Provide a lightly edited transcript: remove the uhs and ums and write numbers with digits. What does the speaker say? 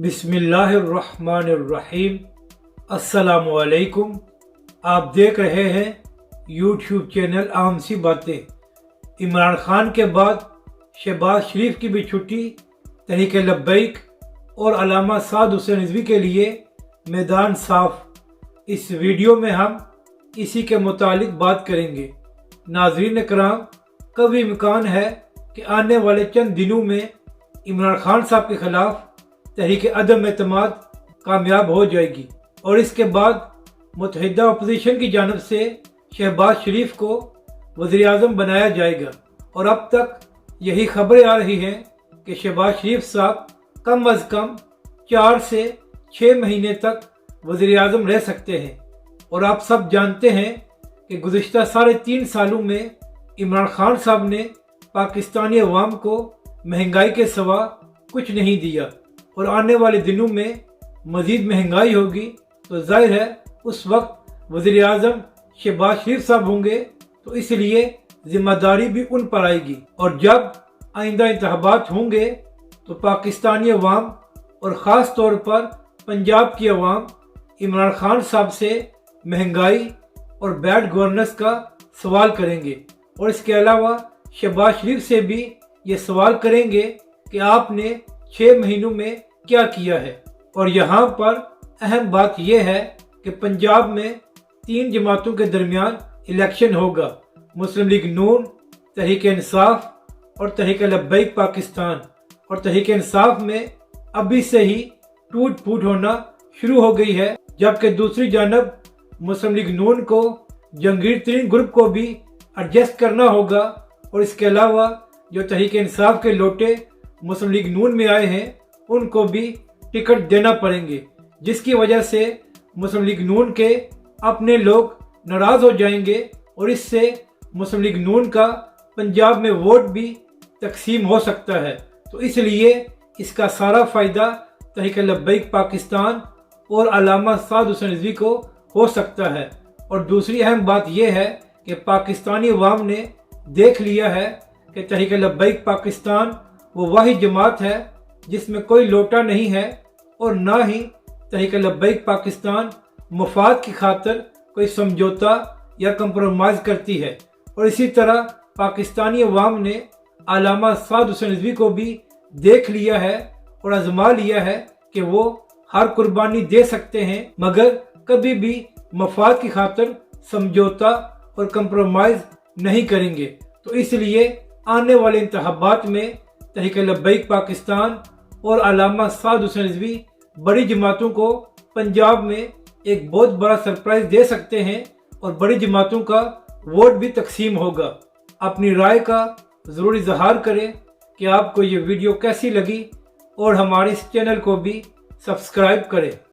बिस्मिल्लाहिर्रहमानिर्रहीम। अस्सलामुअलैकुम। आप देख रहे हैं यूट्यूब चैनल आम सी बातें। इमरान खान के बाद शहबाज शरीफ की भी छुट्टी, तहरीक लब्बैक और अल्लामा साद हुसैन रिजवी के लिए मैदान साफ। इस वीडियो में हम इसी के मुतालिक बात करेंगे। नाज़रीन कराम, कभी इम्कान है कि आने वाले चंद दिनों में इमरान खान साहब के खिलाफ तहरीक अदम एतमाद कामयाब हो जाएगी और इसके बाद मुत्तहिदा अपोजिशन की जानब से शहबाज शरीफ को वज़ीर आज़म बनाया जाएगा। और अब तक यही खबरें आ रही हैं कि शहबाज शरीफ साहब कम अज़ कम 4 से 6 महीने तक वज़ीर आज़म रह सकते हैं। और आप सब जानते हैं कि गुज़िश्ता 3.5 सालों में इमरान खान साहब ने पाकिस्तानी अवाम को महंगाई के सिवा कुछ नहीं दिया और आने वाले दिनों में मज़ीद महंगाई होगी तो जाहिर है उस वक्त वज़ीर आज़म शहबाज शरीफ साहब होंगे, तो इसलिए जिम्मेदारी भी उन पर आएगी। और जब आइंदा इंतखाबात होंगे तो पाकिस्तानी अवाम और ख़ास तौर पर पंजाब की अवाम इमरान खान साहब से महंगाई और बैड गवर्नेंस का सवाल करेंगे और इसके अलावा शहबाज शरीफ से भी ये सवाल करेंगे कि आपने 6 महीनों में क्या किया है। और यहाँ पर अहम बात यह है कि पंजाब में 3 जमातों के दरमियान इलेक्शन होगा। मुस्लिम लीग नून, तहरीक इंसाफ और तहरीक लब्बैक पाकिस्तान। और तहरीक इंसाफ में अभी से ही टूट फूट होना शुरू हो गई है, जबकि दूसरी जानब मुस्लिम लीग नून को जंगीर तरीन ग्रुप को भी एडजस्ट करना होगा। और इसके अलावा जो तहरीक इंसाफ के लोटे मुस्लिम लीग नून में आए हैं उनको भी टिकट देना पड़ेंगे, जिसकी वजह से मुस्लिम लीग नून के अपने लोग नाराज हो जाएंगे और इससे मुस्लिम लीग नून का पंजाब में वोट भी तकसीम हो सकता है। तो इसलिए इसका सारा फ़ायदा तहरीक लब्बैक पाकिस्तान और अल्लामा साद हुसैन रिजवी को हो सकता है। और दूसरी अहम बात यह है कि पाकिस्तानी अवाम ने देख लिया है कि तहरीक लब्बैक पाकिस्तान वो वाहिद जमात है जिसमें कोई लोटा नहीं है और ना ही तहरीक लब्बैक पाकिस्तान मफाद की खातिर कोई समझौता या कंप्रोमाइज़ करती है। और इसी तरह पाकिस्तानी अवाम ने अल्लामा साद हुसैन रिजवी को भी देख लिया है और आजमा लिया है कि वो हर कुर्बानी दे सकते हैं मगर कभी भी मफाद की खातिर समझौता और कंप्रोमाइज़ नहीं करेंगे। तो इसलिए आने वाले इंतखाबात में तहरीक लब्बैक पाकिस्तान और अल्लामा साद हुसैन रिजवी बड़ी जमातों को पंजाब में एक बहुत बड़ा सरप्राइज दे सकते हैं और बड़ी जमातों का वोट भी तकसीम होगा। अपनी राय का ज़रूर इजहार करें कि आपको ये वीडियो कैसी लगी और हमारे इस चैनल को भी सब्सक्राइब करें।